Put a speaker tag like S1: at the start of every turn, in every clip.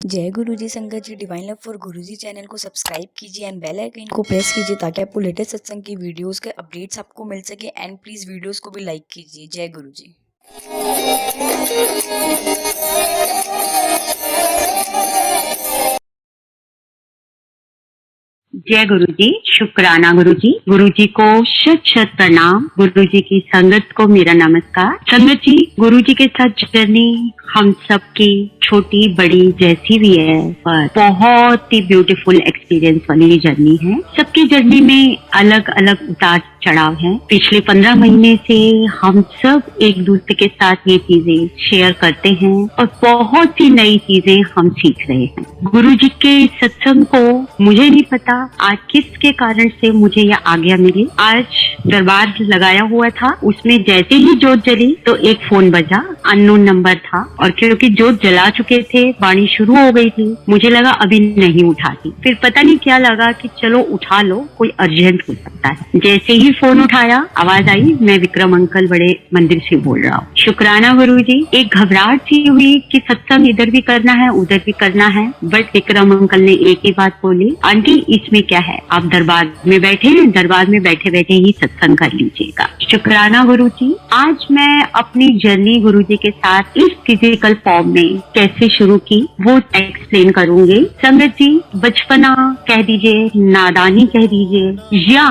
S1: जय गुरु जी संगत जी। Divine love for Guru ji channel को सब्सक्राइब कीजिए एंड बेल आइकन को प्रेस कीजिए ताकि आपको लेटेस्ट सत्संग की वीडियोस के अपडेट्स आपको मिल सके। एंड प्लीज वीडियोस को भी लाइक कीजिए। जय गुरु जी।
S2: जय गुरु जी। शुक्राना गुरु जी। गुरु जी को शत शत प्रणाम। गुरु जी की संगत को मेरा नमस्कार। संगत जी, गुरु जी के साथ जर्नी हम सबकी छोटी बड़ी जैसी भी है, पर बहुत ही ब्यूटीफुल एक्सपीरियंस वाली जर्नी है। सबकी जर्नी में अलग अलग उतार चढ़ाव है। पिछले 15 महीने से हम सब एक दूसरे के साथ ये चीजें शेयर करते हैं और बहुत सी नई चीजें हम सीख रहे हैं। गुरु जी के सत्संग को मुझे नहीं पता आज किसके कारण से मुझे यह आज्ञा मिली। आज दरबार लगाया हुआ था, उसमें जैसे ही जोत जली तो एक फोन बजा, अननोन नंबर था, और क्योंकि जोत जला चुके थे, वाणी शुरू हो गई थी, मुझे लगा अभी नहीं उठाती। फिर पता नहीं क्या लगा कि चलो उठा लो, कोई अर्जेंट हो सकता है। जैसे ही फोन उठाया, आवाज आई, मैं विक्रम अंकल बड़े मंदिर से बोल रहा हूँ। शुक्राना गुरु जी। एक घबराहट सी हुई कि सत्संग इधर भी करना है उधर भी करना है, बट विक्रम अंकल ने एक ही बात बोली, आंटी इसमें क्या है, आप दरबार में बैठे हैं, दरबार में बैठे बैठे ही सत्संग कर लीजिएगा। शुक्राना गुरु जी। आज मैं अपनी जर्नी गुरु जी के साथ इस फिजिकल फॉर्म में कैसे शुरू की वो एक्सप्लेन करूंगी। संगत जी, बचपना कह दीजिए, नादानी कह दीजिए, या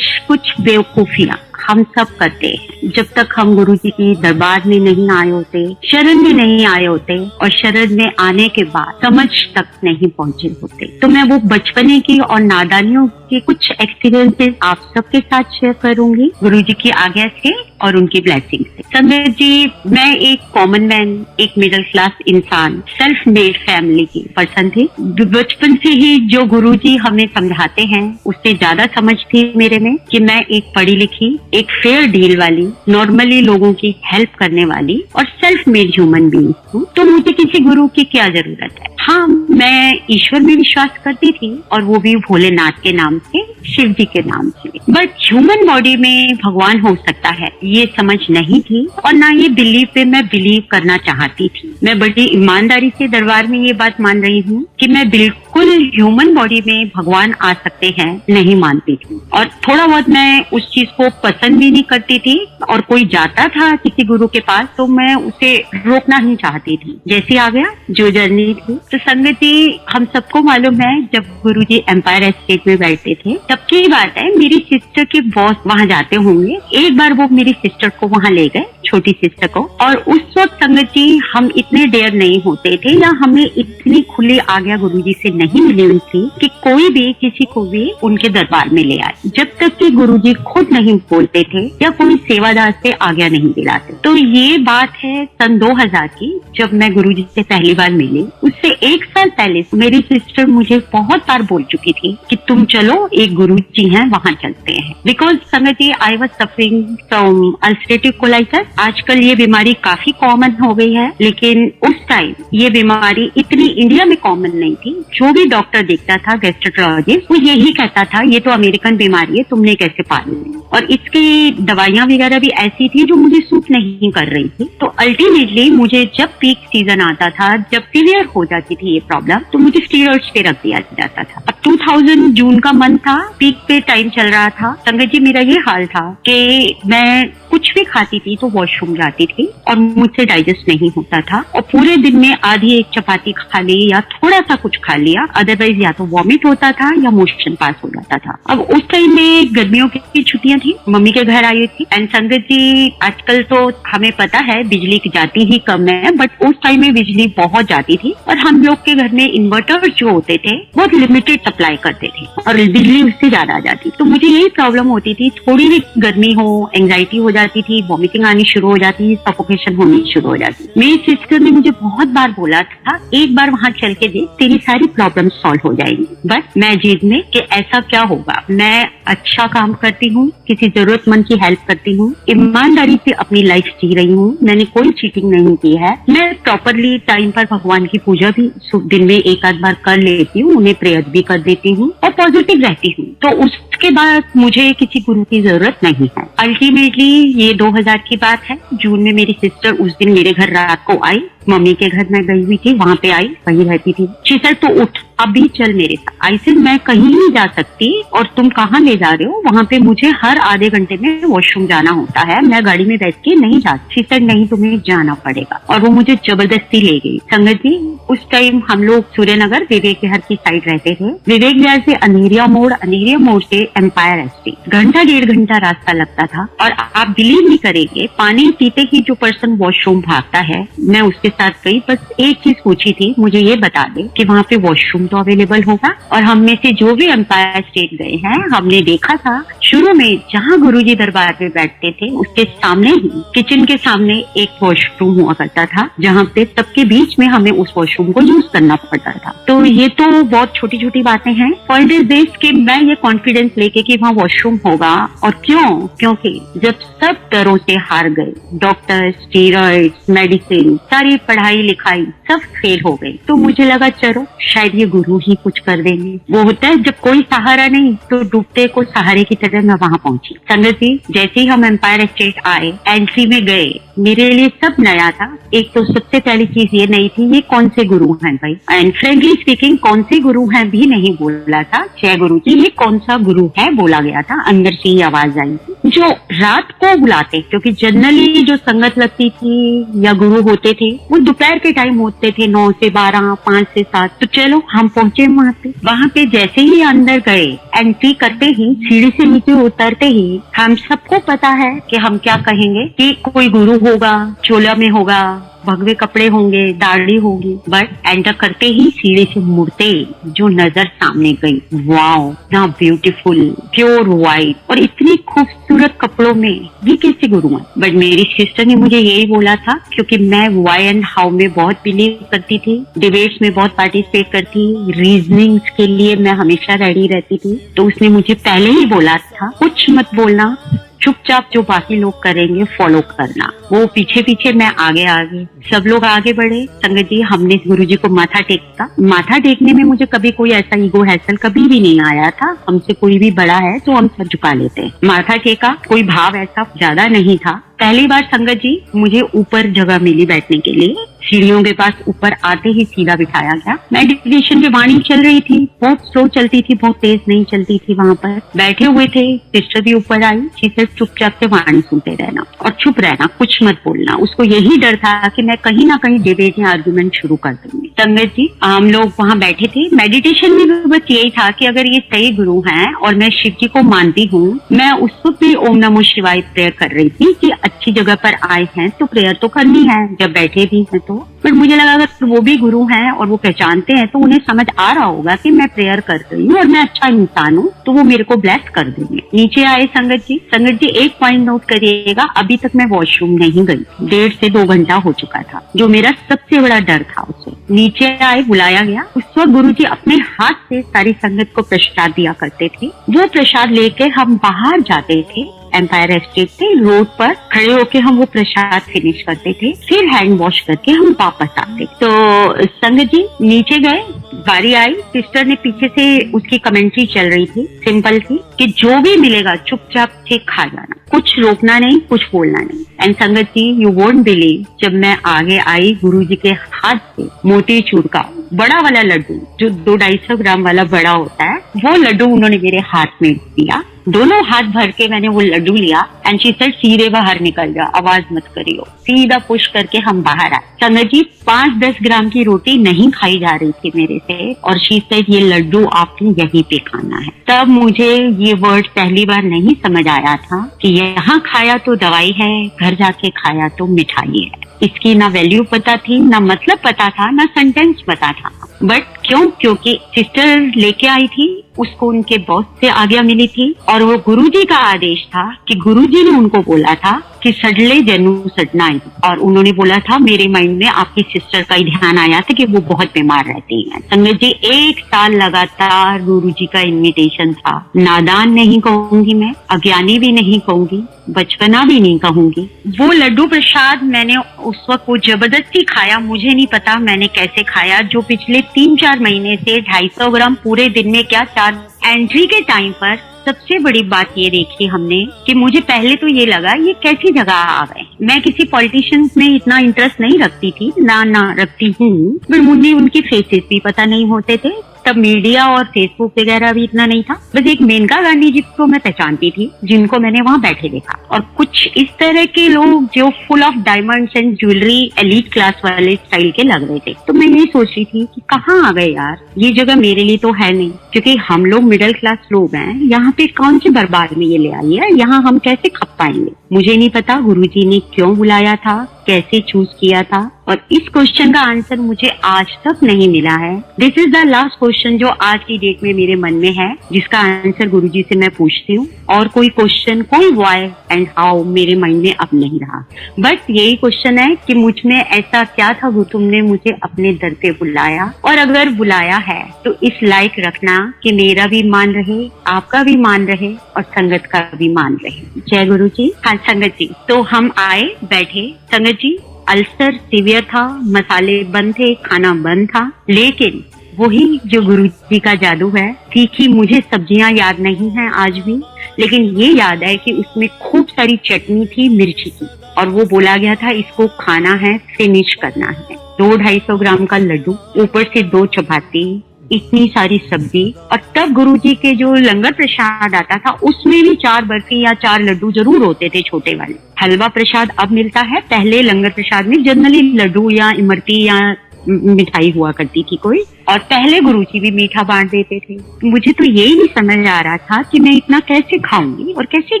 S2: कुछ बेवकूफियां हम सब करते हैं जब तक हम गुरु जी की दरबार में नहीं आए होते, शरण में नहीं आए होते, और शरण में आने के बाद समझ तक नहीं पहुंचे होते। तो मैं वो बचपने की और नादानियों के कुछ एक्सपीरियंसेस आप सबके साथ शेयर करूंगी गुरु जी की आज्ञा से और उनकी ब्लेसिंग से। संगत जी, मैं एक कॉमन मैन, एक मिडिल क्लास इंसान, सेल्फ मेड फैमिली की पर्सन थी। बचपन से ही जो गुरु जी हमें समझाते हैं उससे ज्यादा समझ थी मेरे में कि मैं एक पढ़ी लिखी, एक फेयर डील वाली, नॉर्मली लोगों की हेल्प करने वाली और सेल्फ मेड ह्यूमन बीइंग हूँ। तो मुझे किसी गुरु की क्या जरूरत है। हाँ, मैं ईश्वर में विश्वास करती थी, और वो भी भोलेनाथ के नाम से, शिव जी के नाम से, बट ह्यूमन बॉडी में भगवान हो सकता है ये समझ नहीं थी, और ना ये बिलीव पे मैं बिलीव करना चाहती थी। मैं बड़ी ईमानदारी से दरबार में ये बात मान रही हूँ कि मैं बिल्कुल ह्यूमन बॉडी में भगवान आ सकते हैं नहीं मानती थी, और थोड़ा बहुत मैं उस चीज को पसंद भी नहीं करती थी। और कोई जाता था किसी गुरु के पास तो मैं उसे रोकना ही चाहती थी। जैसे आ गया जो जर्नी थी। तो संगत जी, हम सबको मालूम है जब गुरु जी एम्पायर एस्टेट में बैठते थे तब की बात है, मेरी सिस्टर के बॉस वहाँ जाते होंगे। एक बार वो मेरी सिस्टर को वहाँ ले गए, छोटी सिस्टर को, और उस वक्त संगत जी हम इतने डेयर नहीं होते थे, या हमें इतनी खुली आज्ञा गुरु जी से नहीं मिली हुई थी कि कोई भी किसी को भी उनके दरबार में ले आए, जब तक कि गुरु जी खुद नहीं बोलते थे या कोई सेवादार से आज्ञा नहीं दिलाते। तो ये बात है सन 2000 की, जब मैं गुरु जी से पहली बार मिली। उससे 1 साल पहले मेरी सिस्टर मुझे बहुत बार बोल चुकी थी कि तुम चलो, एक गुरु जी हैं वहाँ चलते हैं। Because Sangat ji, I was suffering from ulcerative colitis. आजकल ये बीमारी काफी कॉमन हो गई है, लेकिन उस टाइम ये बीमारी इतनी इंडिया में कॉमन नहीं थी। जो भी डॉक्टर देखता था, गैस्ट्रोएंटरोलॉजिस्ट, वो यही कहता था ये तो अमेरिकन बीमारी है, तुमने कैसे पाली। और इसकी दवाइयां वगैरह भी ऐसी थी जो मुझे सूट नहीं कर रही थी। तो अल्टीमेटली मुझे जब पीक सीजन आता था, जब सीवियर हो जाती थी ये प्रॉब्लम, तो मुझे स्टीरॉइड्स पे रख दिया जाता था। अब 2000 जून का मंथ था, पीक पे टाइम चल रहा था। संगत जी, मेरा ये हाल था कि मैं कुछ भी खाती थी तो वॉशरूम जाती थी और मुझसे डाइजेस्ट नहीं होता था, और पूरे दिन में आधी एक चपाती खा ली या थोड़ा सा कुछ खा लिया, अदरवाइज या तो वॉमिट होता था या मोशन पास हो जाता था। अब उस टाइम में गर्मियों की छुट्टियां थी, मम्मी के घर आई थी। एंड संगत जी, आजकल तो हमें पता है बिजली की जाती ही कम है, बट उस टाइम में बिजली बहुत जाती थी, और हम लोग के घर में इन्वर्टर जो होते थे बहुत लिमिटेड सप्लाई करते थे, और बिजली उससे ज्यादा आ जाती। तो मुझे यही प्रॉब्लम होती थी, थोड़ी भी गर्मी हो, एंग्जाइटी हो जाती थी, वॉमिटिंग आनी शुरू हो जाती, सफोकेशन होनी शुरू हो जाती। मेरी सिस्टर ने मुझे बहुत बार बोला था, एक बार वहाँ चल के देख, तेरी सारी प्रॉब्लम सॉल्व हो जाएंगी। बट मैं जिद में कि ऐसा क्या होगा, मैं अच्छा काम करती हूँ, किसी जरूरतमंद की हेल्प करती हूँ, ईमानदारी से अपनी लाइफ जी रही हूँ, मैंने कोई चीटिंग नहीं की है, मैं प्रॉपरली टाइम पर भगवान की पूजा भी दिन में 1 आध बार कर लेती हूँ, उन्हें प्रेयर भी कर देती हूँ और पॉजिटिव रहती हूँ। तो उसके उसके बाद मुझे किसी गुरु की जरूरत नहीं है। अल्टीमेटली ये 2000 की बात है। जून में मेरी सिस्टर उस दिन मेरे घर रात को आई, मम्मी के घर मैं गई हुई थी, वहां पे आई, वहीं रहती थी। शीतल तो उठ, अभी चल मेरे साथ। आई सिर्फ मैं कहीं नहीं जा सकती और तुम कहाँ ले जा रहे हो? वहां पे मुझे हर आधे घंटे में वॉशरूम जाना होता है, मैं गाड़ी में बैठ के नहीं जाती। शीतल नहीं, तुम्हें जाना पड़ेगा। और वो मुझे जबरदस्ती ले गई। संगत जी, उस टाइम हम लोग सूर्यनगर विवेक विहार की साइड रहते थे। विवेक विहार से अनेरिया मोड़ से एम्पायर एस्टेट घंटा 1.5 घंटा रास्ता लगता था। और आप बिलीव नहीं करेंगे, पानी पीते ही जो पर्सन वॉशरूम भागता है, मैं उसके साथ गई। बस एक चीज पूछी थी, मुझे ये बता दे कि वहाँ पे वॉशरूम तो अवेलेबल होगा। और हम में से जो भी एम्पायर स्टेट गए हैं, हमने देखा था शुरू में जहाँ गुरुजी दरबार में बैठते थे उसके सामने ही किचन के सामने एक वॉशरूम हुआ करता था, जहाँ पे सबके बीच में हमें उस वॉशरूम को यूज करना पड़ता था। तो ये तो बहुत छोटी छोटी बातें हैं। पॉइंट इज दिस कि मैं ये कॉन्फिडेंस लेके कि वहाँ वॉशरूम होगा। और क्योंकि जब सब डरों से हार गए, डॉक्टर, स्टीरॉइड्स, मेडिसिन, सारी पढ़ाई लिखाई सब फेल हो गई, तो मुझे लगा चलो शायद ये गुरु ही कुछ कर देंगे। वो होता है जब कोई सहारा नहीं तो डूबते को सहारे की तरह मैं वहां पहुंची। संगत जी, जैसे ही हम एम्पायर एस्टेट आए, एंट्री में गए, मेरे लिए सब नया था। एक तो सबसे पहली चीज ये नहीं थी ये कौन से गुरु हैं भाई, एंड फ्रेंकली स्पीकिंग कौन से गुरु हैं भी नहीं बोला था। जय गुरु जी, ये कौन सा गुरु है बोला गया था। अंदर से ही आवाज आई थी जो रात को बुलाते, क्योंकि जनरली जो संगत लगती थी या गुरु होते थे वो दोपहर के टाइम होते थे, 9 से 12, 5 से 7। तो चलो हम पहुंचे वहां पे जैसे ही अंदर गए, एंट्री करते ही, सीढ़ी से नीचे उतरते ही हम सबको पता है कि हम क्या कहेंगे कि कोई गुरु होगा, चोला में होगा, भगवे कपड़े होंगे, दाढ़ी होगी। बट एंटर करते ही सीढ़ी से मुड़ते जो नजर सामने गई, वाओ, ना ब्यूटीफुल, प्योर व्हाइट और इतनी खूबसूरत कपड़ों में ये कैसे गुरु है। बट मेरी सिस्टर ने मुझे यही बोला था, क्योंकि मैं व्हाई एंड हाउ में बहुत बिलीव करती थी, डिबेट्स में बहुत पार्टिसिपेट करती, रीजनिंग्स के लिए मैं हमेशा रेडी रहती थी। तो उसने मुझे पहले ही बोला था कुछ मत बोलना, चुपचाप जो बाकी लोग करेंगे फॉलो करना। वो पीछे पीछे, मैं आगे आगे, सब लोग आगे बढ़े। संगत जी, हमने गुरुजी को माथा टेका। माथा टेकने में मुझे कभी कोई ऐसा ईगो हैसल कभी भी नहीं आया था। हमसे कोई भी बड़ा है तो हम सर झुका लेते हैं। माथा टेका, कोई भाव ऐसा ज्यादा नहीं था। पहली बार संगत जी मुझे ऊपर जगह मिली बैठने के लिए। सीढ़ियों के पास ऊपर आते ही सीधा बिठाया गया। मेडिटेशन की वाणी चल रही थी, बहुत स्लो चलती थी, बहुत तेज नहीं चलती थी। वहां पर बैठे हुए थे, सिस्टर भी ऊपर आई। सिस्टर चुपचाप से वाणी सुनते रहना और चुप रहना, कुछ मत बोलना। उसको यही डर था कि मैं कहीं ना कहीं डिबेट या आर्गुमेंट शुरू कर दूंगी। संगत जी, हम लोग वहां बैठे थे। मेडिटेशन में भी बस यही था कि अगर ये सही गुरु हैं और मैं शिव जी को मानती हूँ, मैं उस वक्त भी ओम नमो शिवाय प्रेयर कर रही थी कि अच्छी जगह पर आए हैं तो प्रेयर तो करनी है, जब बैठे भी हैं तो। बट मुझे लगा अगर वो भी गुरु हैं और वो पहचानते हैं तो उन्हें समझ आ रहा होगा कि मैं प्रेयर कर रही हूँ और मैं अच्छा इंसान हूँ, तो वो मेरे को ब्लेस कर देंगे। नीचे आए संगत जी। संगत जी, एक पॉइंट नोट करिएगा, अभी तक मैं वॉशरूम नहीं गई, 1.5 से 2 घंटा हो चुका था, जो मेरा सबसे बड़ा डर था। उसे नीचे आए, बुलाया गया। उस वक्त गुरु जी अपने हाथ से सारी संगत को प्रसाद दिया करते थे। वो प्रसाद लेके हम बाहर जाते थे। एम्पायर एस्टेट से रोड पर खड़े होके हम वो प्रसाद फिनिश करते थे, फिर हैंड वॉश करके हम वापस आते। तो संगत जी नीचे गए, बारी आई। सिस्टर ने पीछे से उसकी कमेंट्री चल रही थी, सिंपल थी कि जो भी मिलेगा चुपचाप से खा जाना, कुछ रोकना नहीं, कुछ बोलना नहीं। एंड संगत जी, यू वोंट बिलीव, जब मैं आगे आई, गुरुजी के हाथ से मोतीचूर का बड़ा वाला लड्डू, जो 200-250 ग्राम वाला बड़ा होता है, वो लड्डू उन्होंने मेरे हाथ में दिया। दोनों हाथ भर के मैंने वो लड्डू लिया एंड शी सेड सीधे बाहर निकल जा, आवाज मत करियो। सीधा पुश करके हम बाहर आए। संगत जी, 5-10 ग्राम की रोटी नहीं खाई जा रही थी मेरे से, और शी सेड ये लड्डू आपने यहीं पे खाना है। तब मुझे ये वर्ड पहली बार नहीं समझ आया था कि यहाँ खाया तो दवाई है, घर जाके खाया तो मिठाई है। इसकी ना वैल्यू पता थी, ना मतलब पता था, ना सेंटेंस पता था। बट क्योंकि सिस्टर लेके आई थी, उसको उनके बॉस से आज्ञा मिली थी और वो गुरुजी का आदेश था कि गुरुजी ने उनको बोला था कि सडले जनु सडना, और उन्होंने बोला था, मेरे माइंड में आपकी सिस्टर का ही ध्यान आया था कि वो बहुत बीमार रहती हैं। संगत जी, 1 साल लगातार गुरुजी का इन्विटेशन था। नादान नहीं कहूंगी मैं, अज्ञानी भी नहीं कहूंगी, बचपना भी नहीं कहूंगी। वो लड्डू प्रसाद मैंने उस वक्त वो जबरदस्ती खाया, मुझे नहीं पता मैंने कैसे खाया, जो पिछले 3-4 महीने से 250 ग्राम पूरे दिन में क्या 4 एंट्री के टाइम पर सबसे बड़ी बात ये देखी हमने कि मुझे पहले तो ये लगा ये कैसी जगह आ गए। मैं किसी पॉलिटिशियंस में इतना इंटरेस्ट नहीं रखती थी, ना रखती हूँ, पर मुझे उनके फेसेस भी पता नहीं होते थे। तब मीडिया और फेसबुक वगैरह भी इतना नहीं था। बस एक मेनका गांधी जी को मैं पहचानती थी, जिनको मैंने वहां बैठे देखा, और कुछ इस तरह के लोग जो full of diamonds and jewellery elite class वाले स्टाइल के लग रहे थे। तो मैं यही सोच रही थी कि कहाँ आ गए यार, ये जगह मेरे लिए तो है नहीं, क्योंकि हम लोग मिडिल क्लास लोग हैं। यहाँ पे कौन सी बर्बाद में ये ले आई है, यहाँ हम कैसे खप पाएंगे। मुझे नहीं पता गुरुजी ने क्यों बुलाया था, कैसे चूज किया था, और इस क्वेश्चन का आंसर मुझे आज तक नहीं मिला है। This is the last question जो आज की डेट में मेरे मन में है, जिसका आंसर गुरुजी से मैं पूछती हूँ। और कोई क्वेश्चन, कोई व्हाई एंड हाउ मेरे माइंड में अब नहीं रहा। बट यही क्वेश्चन है कि मुझ में ऐसा क्या था वो तुमने मुझे अपने दर पे बुलाया, और अगर बुलाया है तो इस लायक रखना कि मेरा भी मान रहे, आपका भी मान रहे, और संगत का भी मान रहे। जय गुरु जी। हाँ संगत जी, तो हम आए, बैठे। संगत जी, अल्सर सीवियर था, मसाले बंद थे, खाना बंद था, लेकिन वही जो गुरु जी का जादू है। तीखी मुझे सब्जियां याद नहीं है आज भी, लेकिन ये याद है कि उसमें खूब सारी चटनी थी, मिर्ची की, और वो बोला गया था इसको खाना है, फिनिश करना है। 200-250 ग्राम का लड्डू, ऊपर से 2 चपाती, इतनी सारी सब्जी। और तब गुरुजी के जो लंगर प्रसाद आता था उसमें भी 4 बर्फी या 4 लड्डू जरूर होते थे, छोटे वाले। हलवा प्रसाद अब मिलता है, पहले लंगर प्रसाद में जनरली लड्डू या इमरती या मिठाई हुआ करती थी कोई, और पहले गुरुजी भी मीठा बांट देते थे। मुझे तो यही नहीं समझ आ रहा था कि मैं इतना कैसे खाऊंगी और कैसे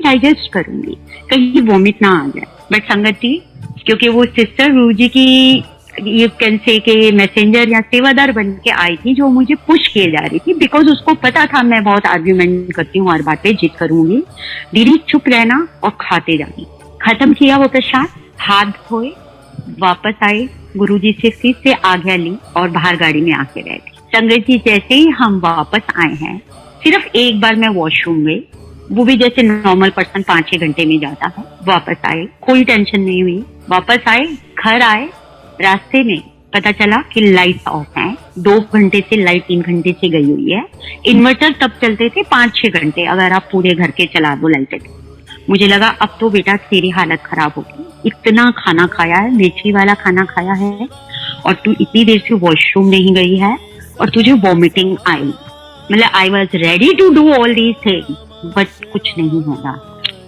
S2: डाइजेस्ट करूंगी, कहीं वॉमिट ना आ जाए। बट संगत जी, क्योंकि वो सिस्टर गुरुजी की ये कैन से के मैसेंजर या सेवादार बन के आई थी, जो मुझे पुश किए जा रही थी, बिकॉज उसको पता था मैं बहुत आर्ग्यूमेंट करती हूँ, हर बात पे जिद करूंगी। दीदी चुप रहना और खाते जानी। खत्म किया वो प्रसाद, हाथ धोए, वापस आए, गुरुजी से फिर से आज्ञा ली और बाहर गाड़ी में आके बैठे। संगत जी, जैसे ही हम वापस आए हैं, सिर्फ एक बार मैं वॉशरूम गई, वो भी जैसे नॉर्मल पर्सन 5-6 घंटे में जाता है। वापस आए, कोई टेंशन नहीं हुई। वापस आए, घर आए, रास्ते में पता चला कि लाइट ऑफ है। 2 घंटे से लाइट 3 घंटे से गई हुई है। इन्वर्टर तब चलते थे 5-6 घंटे, अगर आप पूरे घर के चला दो लाइटें। मुझे लगा अब तो बेटा तेरी हालत खराब होगी, इतना खाना खाया है, मिर्ची वाला खाना खाया है, और तू इतनी देर से वॉशरूम नहीं गई है, और तुझे वॉमिटिंग आई। मतलब I was ready to do all these things, but कुछ नहीं होगा।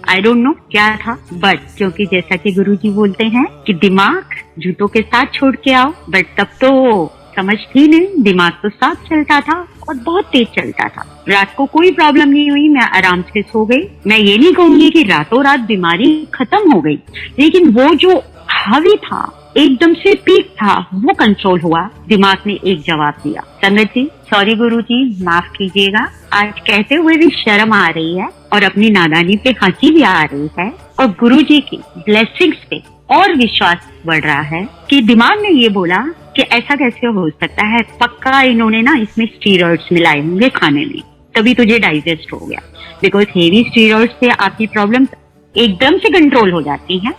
S2: आई डोंट नो क्या था, बट क्योंकि जैसा कि गुरुजी बोलते हैं कि दिमाग जूतों के साथ छोड़ के आओ, बट तब तो समझ थी नहीं, दिमाग तो साथ चलता था और बहुत तेज चलता था। रात को कोई प्रॉब्लम नहीं हुई, मैं आराम से सो गई। मैं ये नहीं कहूंगी कि रातों रात बीमारी खत्म हो गई, लेकिन वो जो हावी था, एकदम से पीक था, वो कंट्रोल हुआ। दिमाग ने एक जवाब दिया। संगत जी, सॉरी गुरुजी, माफ कीजिएगा, आज कहते हुए भी शर्म आ रही है और अपनी नादानी पे हंसी भी आ रही है, और गुरुजी की ब्लेसिंग्स पे और विश्वास बढ़ रहा है कि दिमाग ने ये बोला कि ऐसा कैसे हो सकता है, पक्का इन्होंने ना इसमें स्टीरॉइड्स मिलाए होंगे खाने में, तभी तुझे डाइजेस्ट हो गया। बिकॉज हेवी स्टीरॉइड्स से आपकी प्रॉब्लम एकदम से कंट्रोल हो जाती है।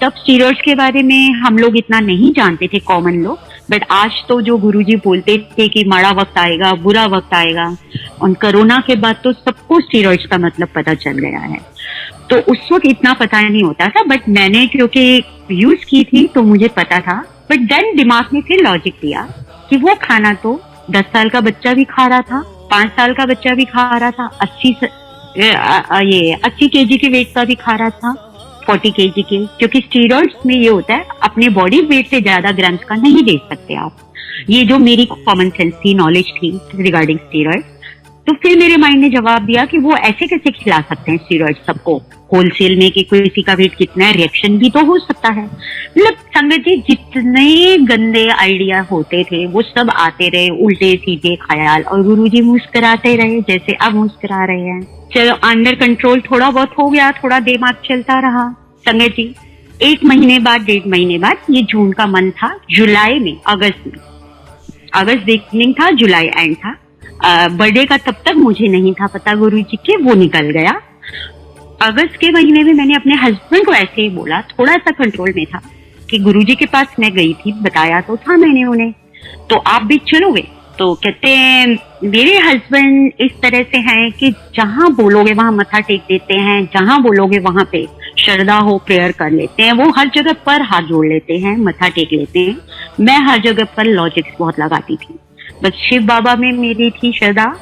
S2: तब स्टीरॉइड्स के बारे में हम लोग इतना नहीं जानते थे, कॉमन लोग, बट आज तो जो गुरुजी बोलते थे कि माड़ा वक्त आएगा, बुरा वक्त आएगा, और कोरोना के बाद तो सबको स्टीरॉइड्स का मतलब पता चल गया है। तो उस वक्त इतना पता नहीं होता था, बट मैंने क्योंकि यूज की थी तो मुझे पता था। बट देन दिमाग ने फिर लॉजिक दिया कि वो खाना तो 10 साल का बच्चा भी खा रहा था, 5 साल का बच्चा भी खा रहा था, 80 केजी के वेट का भी खा रहा था, 40 केजी के, क्योंकि स्टीरॉइड्स में ये होता है अपने बॉडी वेट से ज्यादा ग्राम्स का नहीं दे सकते आप। ये जो मेरी कॉमन सेंस थी, नॉलेज थी रिगार्डिंग स्टीरॉइड। तो फिर मेरे माइंड ने जवाब दिया कि वो ऐसे कैसे खिला सकते हैं स्टीरॉइड सबको होलसेल में, कि कोई किसी का वेट कितना है, रिएक्शन भी तो हो सकता है। मतलब संगत जी, जितने गंदे आइडिया होते थे वो सब आते रहे, उल्टे सीधे ख्याल, और गुरुजी मुस्कुराते रहे जैसे अब मुस्कुरा रहे हैं। चलो अंडर कंट्रोल थोड़ा बहुत हो गया, थोड़ा दिमाग चलता रहा। संगत जी, 1 महीने बाद, 1.5 महीने बाद, ये जून का मंथ था, जुलाई में, अगस्त बिगनिंग था, जुलाई एंड था। बर्थडे का तब तक मुझे नहीं था पता गुरुजी के, वो निकल गया। अगस्त के महीने में मैंने अपने हस्बैंड को ऐसे ही बोला, थोड़ा सा कंट्रोल में था, कि गुरुजी के पास मैं गई थी, बताया तो था मैंने उन्हें, तो आप भी चलोगे? तो कहते हैं मेरे हस्बैंड इस तरह से हैं कि जहां बोलोगे वहां मत्था टेक देते हैं, जहां बोलोगे वहां पे श्रद्धा हो प्रेयर कर लेते हैं। वो हर जगह पर हाथ जोड़ लेते हैं, मत्था टेक लेते हैं। मैं हर जगह पर लॉजिक्स बहुत लगाती थी। बस शिव बाबा में मेरी थी श्रद्धा,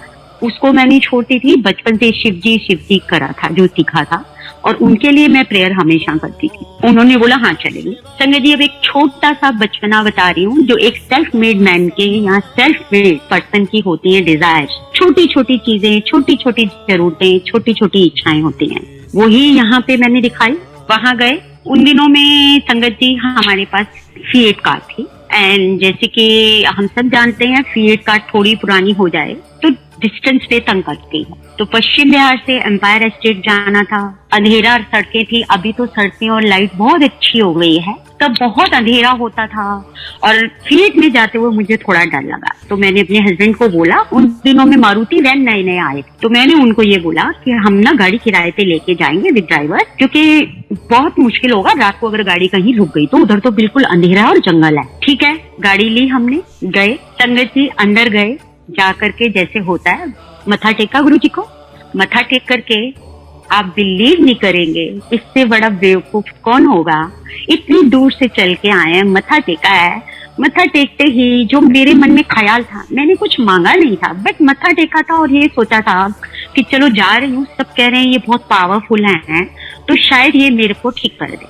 S2: उसको मैं नहीं छोड़ती थी। बचपन से शिव जी करा था, जो सीखा था, और उनके लिए मैं प्रेयर हमेशा करती थी। उन्होंने बोला हाँ चलेगी। संगत जी, अब एक छोटा सा बचपना बता रही हूँ जो एक सेल्फ मेड मैन के या सेल्फ मेड पर्सन की होती है डिजायर। छोटी छोटी चीजें, छोटी छोटी जरूरतें, छोटी छोटी इच्छाएं होती हैं, वही यहाँ पे मैंने दिखाई। वहां गए, उन दिनों में संगत जी हमारे पास फिएट कार थी। एंड जैसे कि हम सब जानते हैं फिएट कार थोड़ी पुरानी हो जाए तो डिस्टेंस पे तंग करती है। तो पश्चिम बिहार से एम्पायर एस्टेट जाना था, अंधेरा सड़कें थी। अभी तो सड़कें और लाइट बहुत अच्छी हो गई है, तब बहुत अंधेरा होता था और फील्ड में जाते हुए मुझे थोड़ा डर लगा। तो मैंने अपने हस्बैंड को बोला, उन दिनों में मारुति वैन नए नए आए, तो मैंने उनको ये बोला कि हम ना गाड़ी किराए पे लेके जाएंगे विद ड्राइवर, क्योंकि बहुत मुश्किल होगा रात को अगर गाड़ी कहीं रुक गई तो। उधर तो बिल्कुल अंधेरा और जंगल है। ठीक है, गाड़ी ली हमने, गए। संगत जी अंदर गए, जा करके जैसे होता है मत्था टेका गुरु जी को। मत्था टेक करके आप बिलीव नहीं करेंगे, इससे बड़ा बेवकूफ कौन होगा। इतनी दूर से चल के आए हैं, मत्था टेका है। मत्था टेकते ही जो मेरे मन में ख्याल था, मैंने कुछ मांगा नहीं था, बट मत्था टेका था और ये सोचा था कि चलो जा रही हूँ, सब कह रहे हैं ये बहुत पावरफुल है तो शायद ये मेरे को ठीक कर दे।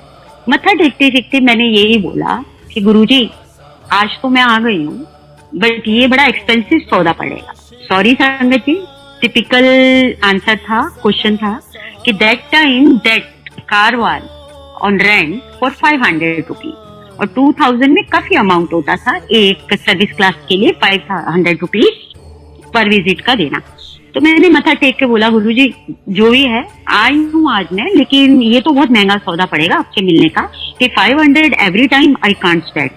S2: मत्था टेकते टेकते मैंने यही बोला कि गुरुजी आज तो मैं आ गई हूँ, बट ये बड़ा एक्सपेंसिव सौदा पड़ेगा। सॉरी संगत जी, टिपिकल आंसर था, क्वेश्चन था कि that time that car was on rent for 500 rupees, और 2000 में काफी अमाउंट होता था एक सर्विस क्लास के लिए 500 रुपीज पर विजिट का देना। तो मैंने मत्था टेक के बोला गुरुजी जो भी है आई हूँ आज मैं, लेकिन ये तो बहुत महंगा सौदा पड़ेगा आपसे मिलने का, कि 500 every time I can't stand.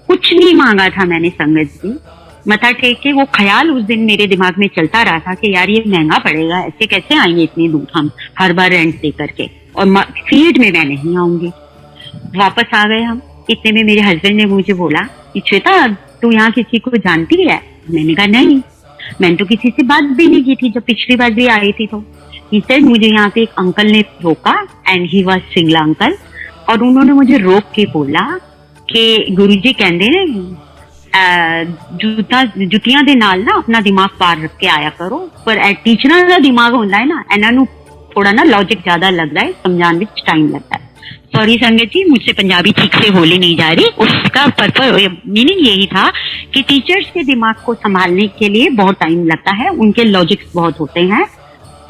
S2: कुछ नहीं मांगा था मैंने संगत जी। मत्था टेक के वो ख्याल उस दिन मेरे दिमाग में चलता रहा था कि यार ये महंगा पड़ेगा, ऐसे कैसे आएंगे इतनी दूर हम हर बार रेंट दे करके, और फील्ड में मैं नहीं आऊंगी। वापस आ गए हम। इतने में मेरे हस्बैंड ने मुझे बोला कि श्वेता तू यहाँ किसी को जानती है? मैंने कहा नहीं, मैंने तो किसी से बात भी नहीं की थी जब पिछली बार भी आई थी। तो he said, मुझे यहाँ पे एक अंकल ने रोका, and he was Singla uncle, और उन्होंने मुझे रोक के बोला कि गुरुजी कहते हैं जुतियां दे नाल ना अपना दिमाग पार रख के आया करो, पर टीचर का दिमाग होता है ना, इन्हों थोड़ा ना लॉजिक ज्यादा लगता है, समझाने में टाइम लगता है। सॉरी संगत जी, मुझसे पंजाबी ठीक से बोली नहीं जा रही। उसका पर्पस मीनिंग यही था कि टीचर्स के दिमाग को संभालने के लिए बहुत टाइम लगता है, उनके लॉजिक्स बहुत होते हैं,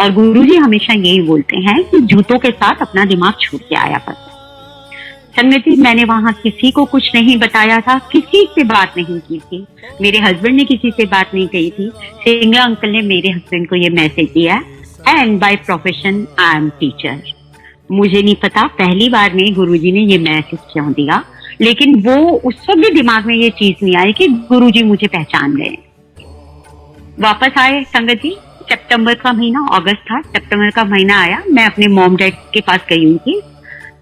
S2: और गुरुजी हमेशा यही बोलते हैं कि जूतों के साथ अपना दिमाग छूट के आया करता है। संगत जी मैंने वहां किसी को कुछ नहीं बताया था, किसी से बात नहीं की थी, मेरे हस्बैंड ने किसी से बात नहीं की थी। सिंगला अंकल ने मेरे हस्बैंड को ये मैसेज दिया, and by profession I am teacher. मुझे नहीं पता पहली बार में गुरुजी ने ये मैसेज क्यों दिया, लेकिन वो उस वक्त भी दिमाग में ये चीज नहीं आई कि गुरुजी मुझे पहचान गए। वापस आए संगत जी, सितंबर का महीना, अगस्त था, सितंबर का महीना आया। मैं अपने मॉम डैड के पास गई हुई थी,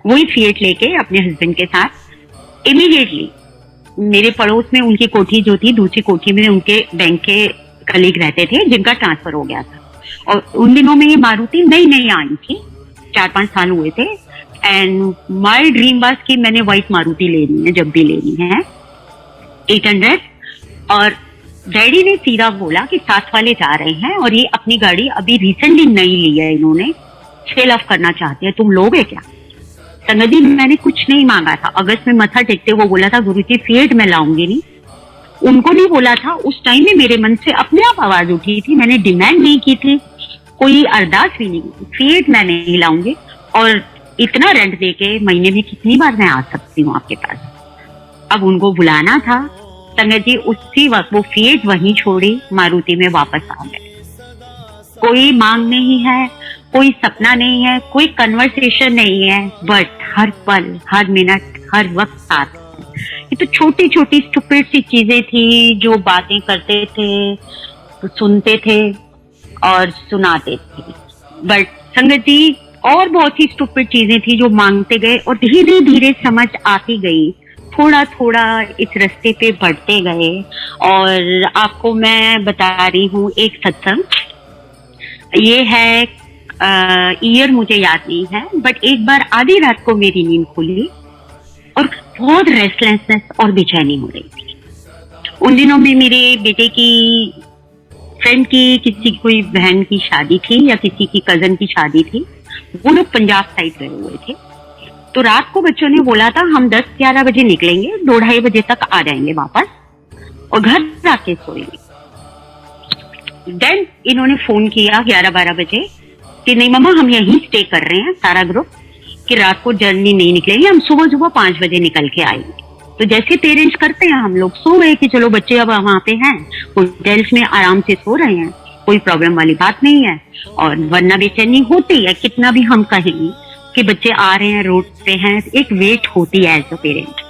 S2: वही फिएट लेके अपने हस्बैंड के साथ। इमीडिएटली मेरे पड़ोस में उनकी कोठी जो थी, दूसरी कोठी में उनके बैंक के कलीग रहते थे जिनका ट्रांसफर हो गया था, और उन दिनों में ये मारुति नई नई आई थी, 4-5 साल हुए थे। एंड माय ड्रीम वाज कि मैंने व्हाइट मारुति लेनी है, जब भी लेनी है 800। और डैडी ने सीधा बोला कि साथ वाले जा रहे हैं और ये अपनी गाड़ी अभी रिसेंटली नई ली है, इन्होंने सेल ऑफ करना चाहते हैं, तुम लोगे क्या? संगत जी मैंने कुछ नहीं मांगा था। अगस्त में मत्था टेकते वो बोला था गुरुजी फिएट मैं लाऊंगी नहीं, उनको नहीं बोला था। उस टाइम में मेरे मन से अपने आप आवाज उठी थी, मैंने डिमांड नहीं की थी, कोई अरदास भी नहीं की, फिएट मैं नहीं लाऊंगी। और इतना रेंट देके महीने में कितनी बार मैं आ सकती हूँ आपके पास? अब उनको बुलाना था। संगत जी उसी वक्त वो फिएट वहीं छोड़ी, मारुति में वापस आ गए। कोई मांग नहीं है, कोई सपना नहीं है, कोई कन्वर्सेशन नहीं है, बट हर पल, हर मिनट, हर वक्त साथ है। ये तो छोटी छोटी स्टूपिड सी चीजें थी जो बातें करते थे, तो सुनते थे और सुनाते थे। बट संगत जी और बहुत सी स्टूपिड चीजें थी जो मांगते गए और धीरे धीरे समझ आती गई थोड़ा थोड़ा इस रास्ते पे बढ़ते गए। और आपको मैं बता रही हूँ एक सत्संग, ये है ईयर मुझे याद नहीं है, बट एक बार आधी रात को मेरी नींद खुली और बहुत रेस्टलेसनेस और बेचैनी हो रही थी। उन दिनों में मेरे बेटे की फ्रेंड की किसी कोई बहन की शादी थी या किसी की कजन की शादी थी, वो लोग पंजाब साइड गए हुए थे। तो रात को बच्चों ने बोला था हम 10-11 बजे निकलेंगे, 2-2:30 बजे तक आ जाएंगे वापस और घर जाके सोएंगे। देन इन्होंने फोन किया 11-12 बजे कि नहीं मम्मा हम यहीं स्टे कर रहे हैं सारा ग्रुप, कि रात को जर्नी नहीं निकलेंगे, हम सुबह सुबह 5 बजे निकल के आएंगे। तो जैसे पेरेंट्स करते हैं हम लोग सो गए कि चलो बच्चे अब वहां पे हैं, होटल्स में आराम से सो रहे हैं, कोई प्रॉब्लम वाली बात नहीं है। और वरना बेचैनी होती है, कितना भी हम कहेंगे कि बच्चे आ रहे हैं रोड पे हैं, एक वेट होती है एज अ पेरेंट।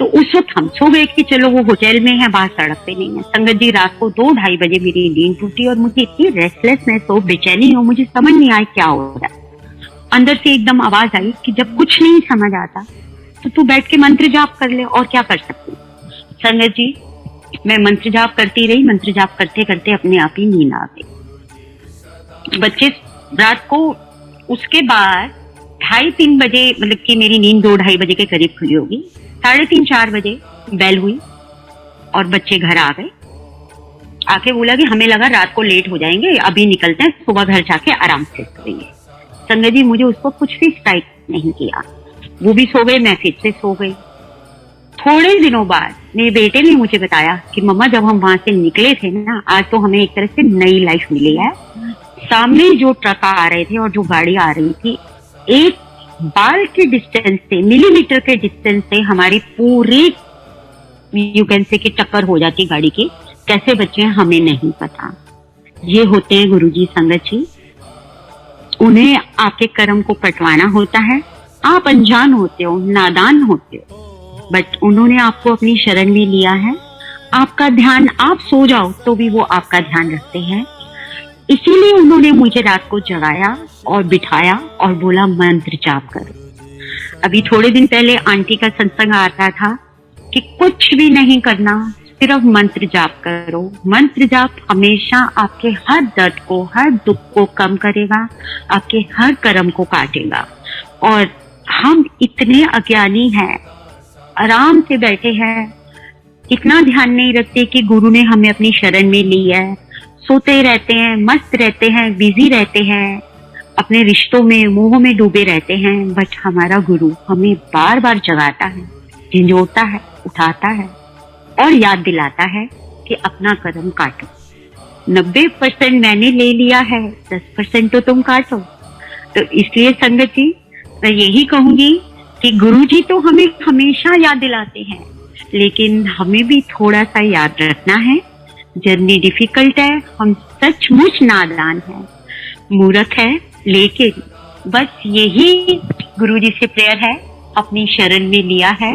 S2: तो उस वक्त हम सो गए कि चलो वो होटल में है, बाहर सड़क पे नहीं है। संगत जी रात को 2-2:30 बजे मेरी नींद टूटी और मुझे इतनी रेस्टलेसनेस हो, बेचैनी हो, मुझे समझ नहीं आया क्या हो रहा है। अंदर से एकदम आवाज आई कि जब कुछ नहीं समझ आता तो तू बैठ के मंत्र जाप कर ले, और क्या कर सकती। संगत जी मैं मंत्र जाप करती रही, मंत्र जाप करते करते अपने आप ही नींद आ गई। बच्चे रात को उसके बाद 2:30-3 बजे, मतलब कि मेरी नींद 2-2:30 बजे के करीब खुली होगी, 3:30-4 बजे बेल हुई और बच्चे घर आ गए। आके बोला कि हमें लगा रात को लेट हो जाएंगे, अभी निकलते हैं, सुबह घर जाके आराम से सोएंगे। संगत जी मुझे उसको कुछ भी स्ट्राइक नहीं किया, वो भी सो गए, मैं फिर से सो गई। थोड़े दिनों बाद मेरे बेटे ने मुझे बताया कि मम्मा जब हम वहां से निकले थे ना, आज तो हमें एक तरह से नई लाइफ मिली है। सामने जो ट्रक आ रहे थे और जो गाड़ी आ रही थी, एक बाल के डिस्टेंस से, मिलीमीटर के डिस्टेंस से हमारी पूरी यू कैन से कि टक्कर हो जाती गाड़ी की। कैसे बच्चे हैं हमें नहीं पता। ये होते हैं गुरुजी संगत जी, उन्हें आपके कर्म को पटवाना होता है। आप अनजान होते हो, नादान होते हो, बट उन्होंने आपको अपनी शरण में लिया है। आपका ध्यान, आप सो जाओ तो भी वो आपका ध्यान रखते हैं। इसीलिए उन्होंने मुझे रात को जगाया और बिठाया और बोला मंत्र जाप करो। अभी थोड़े दिन पहले आंटी का सत्संग आ रहा था कि कुछ भी नहीं करना, सिर्फ मंत्र जाप करो। मंत्र जाप हमेशा आपके हर दर्द को, हर दुख को कम करेगा, आपके हर कर्म को काटेगा। और हम इतने अज्ञानी हैं, आराम से बैठे हैं, इतना ध्यान नहीं रखते कि गुरु ने हमें अपनी शरण में ली है। सोते रहते हैं, मस्त रहते हैं, बिजी रहते हैं, अपने रिश्तों में, मोह में डूबे रहते हैं। बट हमारा गुरु हमें बार बार जगाता है, झंझोड़ता है, उठाता है और याद दिलाता है कि अपना कदम काटो। 90% मैंने ले लिया है, 10% तो तुम काटो। तो इसलिए संगत जी मैं यही कहूंगी कि गुरु जी तो हमें हमेशा याद दिलाते हैं, लेकिन हमें भी थोड़ा सा याद रखना है। जर्नी डिफिकल्ट है, हम सचमुच नादान हैं, मूर्ख है, लेकिन बस यही गुरु जी से प्रेयर है, अपनी शरण में लिया है,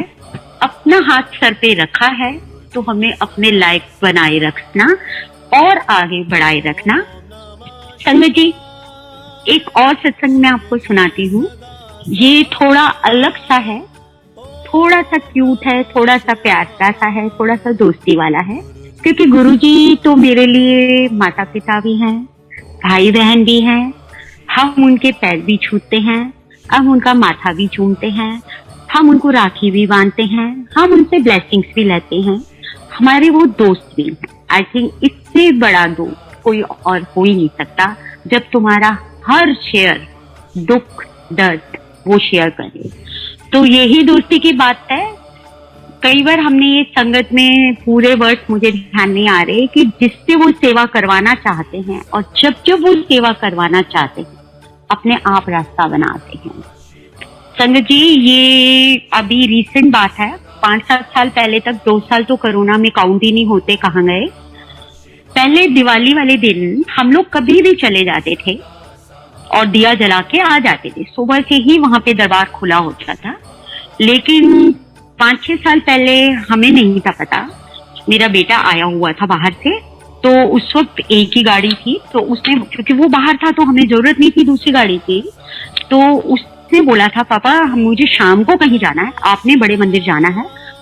S2: अपना हाथ सर पे रखा है, तो हमें अपने लायक बनाए रखना और आगे बढ़ाए रखना। संगत जी एक और सत्संग मैं आपको सुनाती हूँ, ये थोड़ा अलग सा है, थोड़ा सा क्यूट है, थोड़ा सा प्यारा सा है, थोड़ा सा दोस्ती वाला है। क्योंकि गुरुजी तो मेरे लिए माता पिता भी हैं, भाई बहन भी हैं, हम उनके पैर भी छूते हैं, हम उनका माथा भी चूमते हैं, हम उनको राखी भी बांधते हैं, हम उनसे ब्लेसिंग्स भी लेते हैं, हमारे वो दोस्त भी हैं। आई थिंक इससे बड़ा दोस्त कोई और हो ही नहीं सकता, जब तुम्हारा हर शेयर, दुख दर्द वो शेयर करे। तो यही दोस्ती की बात है। कई बार हमने ये संगत में, पूरे वर्ड्स मुझे ध्यान नहीं आ रहे, कि जिससे वो सेवा करवाना चाहते हैं और जब जब वो सेवा करवाना चाहते हैं अपने आप रास्ता बनाते हैं। संगत जी ये अभी रीसेंट बात है, 5-7 साल पहले तक, 2 साल तो कोरोना में काउंट ही नहीं होते कहाँ गए। पहले दिवाली वाले दिन हम लोग कभी भी चले जाते थे और दिया जला के आ जाते थे, सुबह से ही वहां पे दरबार खुला होता था। लेकिन 5-6 साल पहले हमें नहीं था पता, मेरा बेटा आया हुआ था बाहर से, तो उस वक्त एक ही गाड़ी थी, तो उसने, क्योंकि वो बाहर था तो हमें जरूरत नहीं थी दूसरी गाड़ी की, तो उसने बोला था पापा मुझे शाम को कहीं जाना है, आपने बड़े मंदिर जाना है,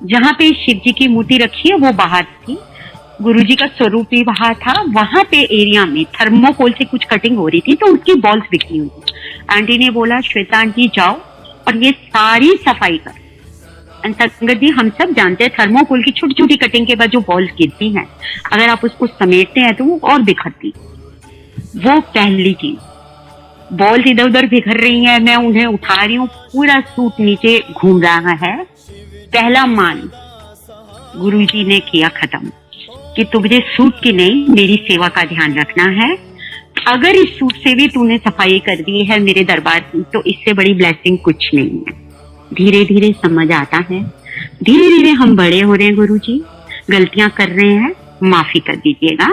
S2: जहाँ पे शिव जी की मूर्ति रखी है वो बाहर थी, गुरुजी का स्वरूप भी बाहर था। वहां पे एरिया में थर्मोकोल से कुछ कटिंग हो रही थी तो उसकी बॉल्स बिखरी हुई थी। आंटी ने बोला श्वेता आंटी जाओ और ये सारी सफाई कर। संगत जी हम सब जानते हैं थर्मोकोल की छोटी छोटी कटिंग के बाद जो बॉल्स गिरती हैं, अगर आप उसको समेटते हैं तो वो और बिखरती। वो पहली चीज, बॉल्स इधर उधर बिखर रही हैं, मैं उन्हें उठा रही हूँ, पूरा सूट नीचे घूम रहा है। पहला मान गुरुजी ने किया खत्म कि तुझे सूट की नहीं मेरी सेवा का ध्यान रखना है। अगर इस सूट से भी तूने सफाई कर दी है मेरे दरबार की तो इससे बड़ी ब्लेसिंग कुछ नहीं है। धीरे धीरे समझ आता है, धीरे धीरे हम बड़े हो रहे हैं गुरुजी, गलतियां कर रहे हैं, माफी कर दीजिएगा।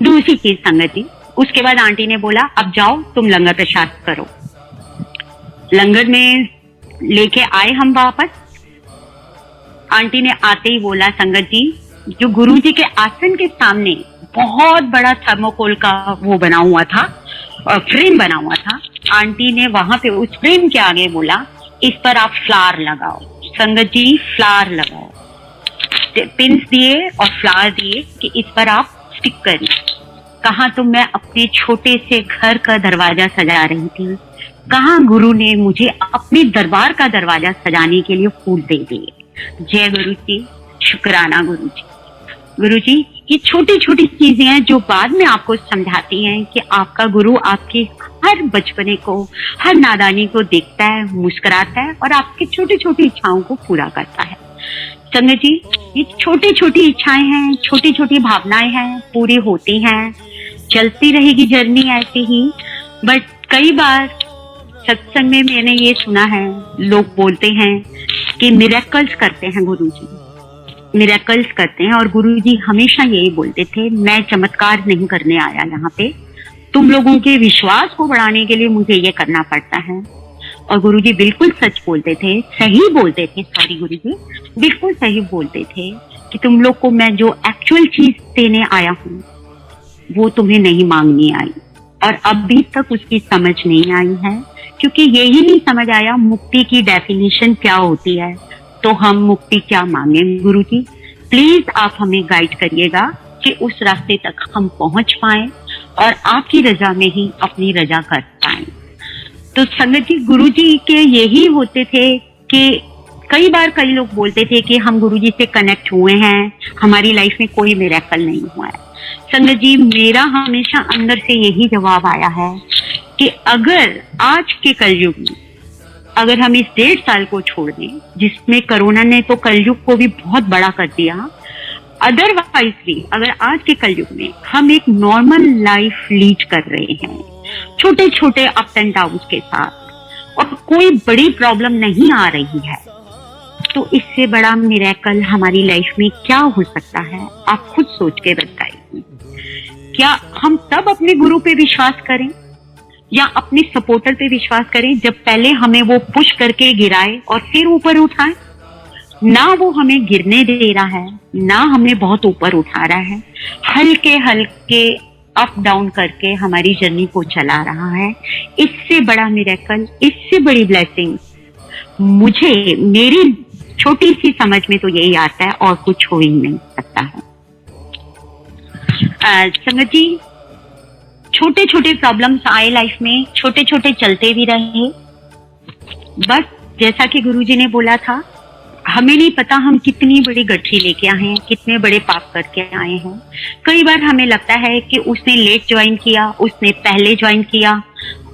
S2: दूसरी चीज संगत जी, उसके बाद आंटी ने बोला अब जाओ तुम लंगर प्रसाद करो। लंगर में लेके आए हम वापस। आंटी ने आते ही बोला संगत जी, जो गुरुजी के आसन के सामने बहुत बड़ा थर्मोकोल का वो बना हुआ था, फ्रेम बना हुआ था, आंटी ने वहां पे उस फ्रेम के आगे बोला इस पर आप फ्लावर लगाओ। संगत जी फ्लावर लगाओ, पिंस दिए और फ्लावर दिए कि इस पर आप स्टिक करिए। कहाँ तो मैं अपने छोटे से घर का दरवाजा सजा रही थी, कहाँ गुरु ने मुझे अपने दरबार का दरवाजा सजाने के लिए फूल दे दिए। जय गुरु जी, शुक्राना गुरु जी। गुरु जी ये छोटी छोटी चीजें हैं जो बाद में आपको समझाती हैं कि आपका गुरु आपके हर बचपने को, हर नादानी को देखता है, मुस्कुराता है और आपकी छोटी छोटी इच्छाओं को पूरा करता है। संगत जी ये छोटी छोटी इच्छाएं हैं, छोटी छोटी भावनाएं हैं, पूरी होती हैं, चलती रहेगी जर्नी ऐसे ही। बट कई बार सत्संग में मैंने ये सुना है, लोग बोलते हैं कि मिरेकल्स करते हैं गुरुजी, मिरेकल्स करते हैं। और गुरुजी हमेशा यही बोलते थे मैं चमत्कार नहीं करने आया यहाँ पे, तुम लोगों के विश्वास को बढ़ाने के लिए मुझे ये करना पड़ता है। और गुरुजी बिल्कुल सच बोलते थे, सही बोलते थे, सॉरी गुरुजी बिल्कुल सही बोलते थे कि तुम लोग को मैं जो एक्चुअल चीज देने आया हूँ वो तुम्हें नहीं मांगनी आई। और अभी तक उसकी समझ नहीं आई है, क्योंकि यही नहीं समझ आया मुक्ति की डेफिनेशन क्या होती है, तो हम मुक्ति क्या मांगे। गुरुजी प्लीज आप हमें गाइड करिएगा कि उस रास्ते तक हम पहुंच पाए और आपकी रजा में ही अपनी रजा कर पाए। तो संगत जी गुरुजी के यही होते थे कि कई बार कई लोग बोलते थे कि हम गुरुजी से कनेक्ट हुए हैं, हमारी लाइफ में कोई मिरेकल नहीं हुआ है। संगत जी मेरा हमेशा अंदर से यही जवाब आया है कि अगर आज के कलयुग में अगर हम इस 1.5 साल को छोड़ दें, जिसमें कोरोना ने तो कलयुग को भी बहुत बड़ा कर दिया, अदरवाइज भी अगर आज के कलयुग में हम एक नॉर्मल लाइफ लीड कर रहे हैं, छोटे छोटे अप एंड डाउन के साथ, और कोई बड़ी प्रॉब्लम नहीं आ रही है, तो इससे बड़ा मिरेकल हमारी लाइफ में क्या हो सकता है? आप खुद सोच के बताइए। क्या हम तब अपने गुरु पे विश्वास करें या अपने सपोर्टर पे विश्वास करें जब पहले हमें वो पुश करके गिराए और फिर ऊपर उठाए? ना वो हमें गिरने दे रहा है, ना हमें बहुत ऊपर उठा रहा है, हल्के हल्के अप डाउन करके हमारी जर्नी को चला रहा है। इससे बड़ा मिरेकल, इससे बड़ी ब्लेसिंग मुझे मेरी छोटी सी समझ में तो यही आता है, और कुछ हो ही नहीं सकता है। संगत जी छोटे छोटे प्रॉब्लम्स आए लाइफ में, छोटे छोटे चलते भी रहे, बस जैसा कि गुरुजी ने बोला था, हमें नहीं पता हम कितनी बड़ी गठरी लेके आए हैं, कितने बड़े पाप करके आए हैं। कई बार हमें लगता है कि उसने लेट ज्वाइन किया, उसने पहले ज्वाइन किया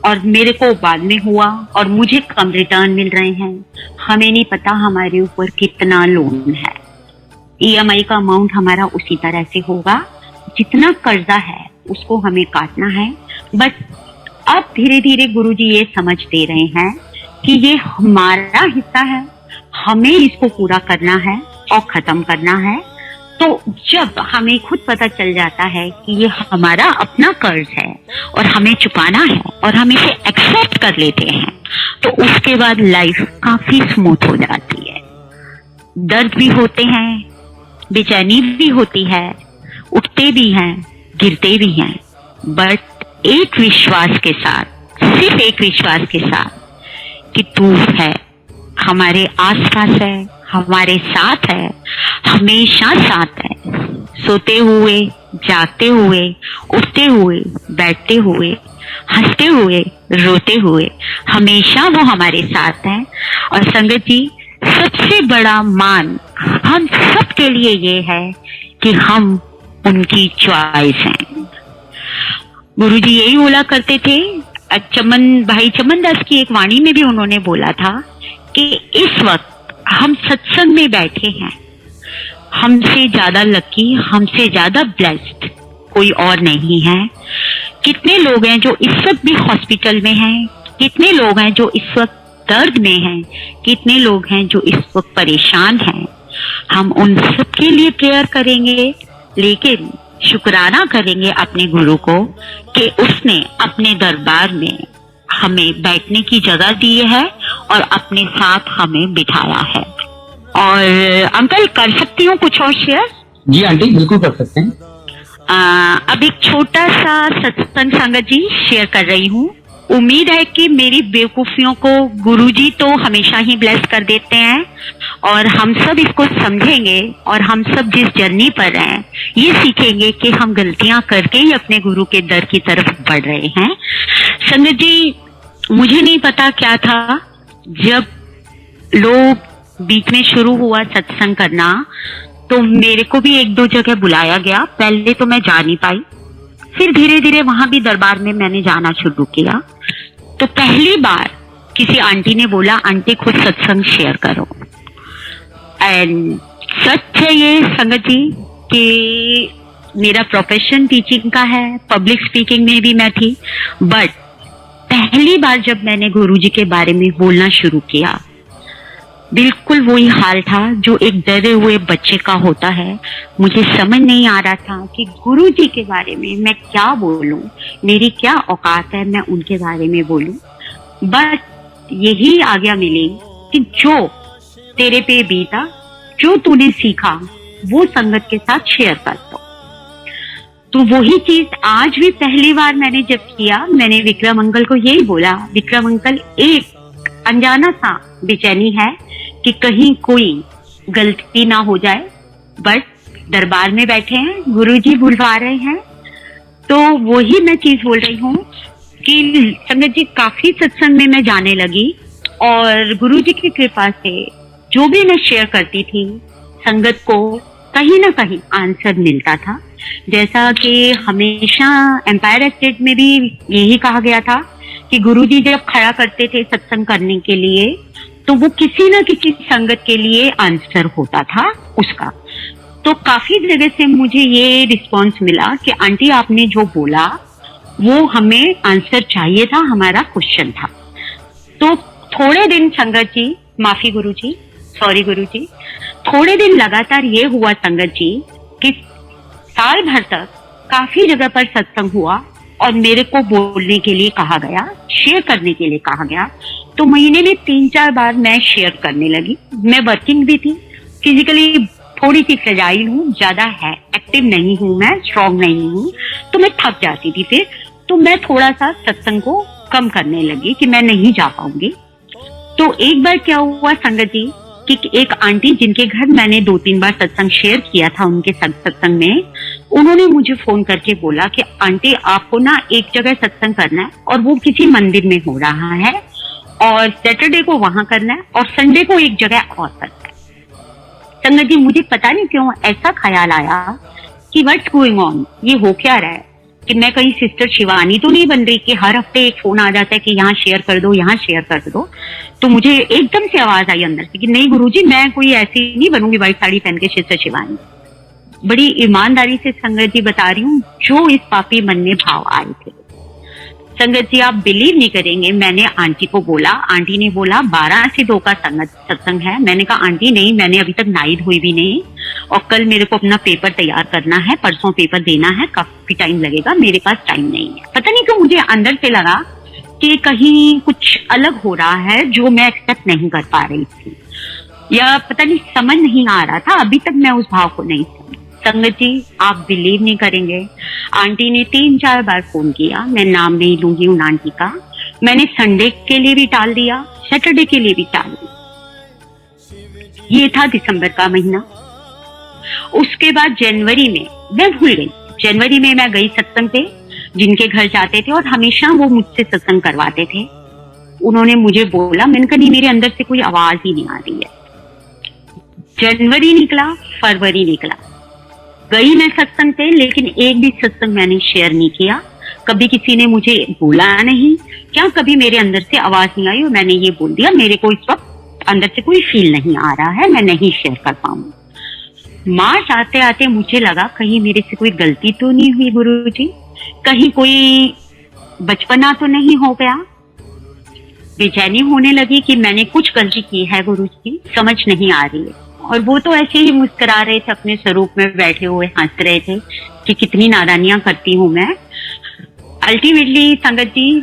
S2: और मेरे को बाद में हुआ और मुझे कम रिटर्न मिल रहे हैं। हमें नहीं पता हमारे ऊपर कितना लोन है। EMI का अमाउंट हमारा उसी तरह से होगा, जितना कर्जा है उसको हमें काटना है। बट अब धीरे धीरे गुरुजी ये समझ दे रहे हैं कि ये हमारा हिस्सा है, हमें इसको पूरा करना है और खत्म करना है। तो जब हमें खुद पता चल जाता है कि ये हमारा अपना कर्ज है और हमें चुकाना है और हम इसे एक्सेप्ट कर लेते हैं, तो उसके बाद लाइफ काफी स्मूथ हो जाती है। दर्द भी होते हैं, बेचैनी भी होती है, उठते भी हैं, गिरते भी हैं, बट एक विश्वास के साथ, सिर्फ एक विश्वास के साथ कि तू है, हमारे आसपास है, हमारे साथ है, हमेशा साथ है। सोते हुए, जागते हुए, उठते हुए, बैठते हुए, हंसते हुए, रोते हुए, हमेशा वो हमारे साथ है। और संगत जी, सबसे बड़ा मान हम सब के लिए ये है कि हम उनकी चॉइस हैं। गुरुजी यही बोला करते थे, भाई चमन दास की एक वाणी में भी उन्होंने बोला था कि इस वक्त हम सत्संग में बैठे हैं, हमसे ज्यादा लकी, हमसे ज्यादा ब्लेस्ड कोई और नहीं है। कितने लोग हैं जो इस वक्त भी हॉस्पिटल में हैं, कितने लोग हैं जो इस वक्त दर्द में हैं, कितने लोग हैं जो इस वक्त परेशान हैं। हम उन सब के लिए प्रेयर करेंगे, लेकिन शुक्राना करेंगे अपने गुरु को कि उसने अपने दरबार में हमें बैठने की जगह दी है और अपने साथ हमें बिठाया है। और अंकल, कर सकती हूँ कुछ और शेयर?
S3: जी आंटी, बिल्कुल कर सकते हैं।
S2: अब एक छोटा सा सत्संग संगत जी शेयर कर रही हूँ। उम्मीद है कि मेरी बेवकूफियों को गुरुजी तो हमेशा ही ब्लेस कर देते हैं और हम सब इसको समझेंगे और हम सब जिस जर्नी पर हैं ये सीखेंगे कि हम गलतियां करके ही अपने गुरु के दर की तरफ बढ़ रहे हैं। संगत जी, मुझे नहीं पता क्या था, जब लोग बीच में शुरू हुआ सत्संग करना तो मेरे को भी एक दो जगह बुलाया गया। पहले तो मैं जा नहीं पाई, फिर धीरे धीरे वहां भी दरबार में मैंने जाना शुरू किया। तो पहली बार किसी आंटी ने बोला, आंटी खुद सत्संग शेयर करो। एंड सच है ये संगत जी कि मेरा प्रोफेशन टीचिंग का है, पब्लिक स्पीकिंग में भी मैं थी, बट पहली बार जब मैंने गुरुजी के बारे में बोलना शुरू किया, बिल्कुल वही हाल था जो एक डरे हुए बच्चे का होता है। मुझे समझ नहीं आ रहा था कि गुरुजी के बारे में मैं क्या बोलूं, मेरी क्या औकात है मैं उनके बारे में बोलूं। बट यही आज्ञा मिली कि जो तेरे पे बीता, जो तूने सीखा, वो संगत के साथ शेयर कर दो। तो वही चीज आज भी पहली बार मैंने जब किया, मैंने विक्रम अंकल को यही बोला, विक्रम अंकल, एक अनजाना सा बेचैनी है कि कहीं कोई गलती ना हो जाए, बट दरबार में बैठे हैं, गुरुजी बुलवा रहे हैं। तो वही मैं चीज बोल रही हूँ कि संगत जी, काफी सत्संग में मैं जाने लगी और गुरुजी की कृपा से जो भी मैं शेयर करती थी, संगत को कहीं ना कहीं आंसर मिलता था। जैसा कि हमेशा एम्पायर एस्टेट में भी यही कहा गया था कि गुरुजी जब खड़ा करते थे सत्संग करने के लिए तो वो किसी न किसी संगत के लिए आंसर होता था उसका। तो काफी जगह से मुझे ये रिस्पांस मिला कि आंटी आपने जो बोला वो हमें आंसर चाहिए था, हमारा क्वेश्चन था। तो थोड़े दिन संगत जी, माफी गुरुजी, सॉरी गुरुजी, थोड़े दिन लगातार ये हुआ संगत जी कि साल भर तक काफी जगह पर सत्संग हुआ और मेरे को बोलने के लिए कहा गया, शेयर करने के लिए कहा गया। तो महीने में 3-4 बार मैं शेयर करने लगी। मैं वर्किंग भी थी, फिजिकली थोड़ी सी फ्रेजाइल हूँ, ज्यादा है एक्टिव नहीं हूँ, मैं स्ट्रॉन्ग नहीं हूँ, तो मैं थक जाती थी। फिर तो मैं थोड़ा सा सत्संग को कम करने लगी कि मैं नहीं जा पाऊंगी। तो एक बार क्या हुआ संगत जी कि एक आंटी जिनके घर मैंने 2-3 बार सत्संग शेयर किया था, उनके सत्संग में उन्होंने मुझे फोन करके बोला कि आंटी आपको ना एक जगह सत्संग करना है और वो किसी मंदिर में हो रहा है और सैटरडे को वहां करना है और संडे को एक जगह और करना है। संगत जी, मुझे पता नहीं क्यों ऐसा ख्याल आया कि व्हाट्स गोइंग ऑन, ये हो क्या रहा है, कि मैं कहीं सिस्टर शिवानी तो नहीं बन रही कि हर हफ्ते एक फोन आ जाता है कि यहाँ शेयर कर दो, यहाँ शेयर कर दो। तो मुझे एकदम से आवाज आई अंदर से कि नहीं गुरुजी, मैं कोई ऐसी नहीं बनूंगी व्हाइट साड़ी पहन के सिस्टर शिवानी। बड़ी ईमानदारी से संगत जी बता रही हूँ, जो इस पापी मन में भाव आए थे। संगत जी, आप बिलीव नहीं करेंगे, मैंने आंटी को बोला, आंटी ने बोला 12 से 2 का सत्संग है। मैंने कहा आंटी नहीं, मैंने अभी तक नाइट हुई भी नहीं और कल मेरे को अपना पेपर तैयार करना है, परसों पेपर देना है, काफी टाइम लगेगा, मेरे पास टाइम नहीं है। पता नहीं क्यों मुझे अंदर से लगा कि कहीं कुछ अलग हो रहा है जो मैं एक्सेप्ट नहीं कर पा रही थी, या पता नहीं समझ नहीं आ रहा था। अभी तक मैं उस भाव को नहीं समझी। संगत जी, आप बिलीव नहीं करेंगे, आंटी ने 3-4 बार फोन किया, मैं नाम नहीं लूंगी उन आंटी का। मैंने संडे के लिए भी टाल दिया, सैटरडे के लिए भी टाल दिया, ये था दिसंबर का महीना। उसके बाद जनवरी में मैं भूल गई। जनवरी में मैं गई सत्संग पे, जिनके घर जाते थे और हमेशा वो मुझसे सत्संग करवाते थे। उन्होंने मुझे बोला, मैंने कहा नहीं, मेरे अंदर से कोई आवाज ही नहीं आ रही है। जनवरी निकला, फरवरी निकला, गई मैं सत्संग पे, लेकिन एक भी सत्संग मैंने शेयर नहीं किया। कभी किसी ने मुझे बोला नहीं, क्या कभी मेरे अंदर से आवाज नहीं आई और मैंने ये बोल दिया मेरे को इस वक्त अंदर से कोई फील नहीं आ रहा है, मैं नहीं शेयर कर पाऊंगी। मार्च आते आते मुझे लगा कहीं मेरे से कोई गलती तो नहीं हुई गुरुजी, कहीं कोई बचपना तो नहीं हो गया। बेचैनी होने लगी कि मैंने कुछ गलती की है गुरुजी, समझ नहीं आ रही है। और वो तो ऐसे ही मुस्कुरा रहे थे, अपने स्वरूप में बैठे हुए हंस रहे थे कि कितनी नादानियां करती हूं मैं। अल्टीमेटली संगत जी,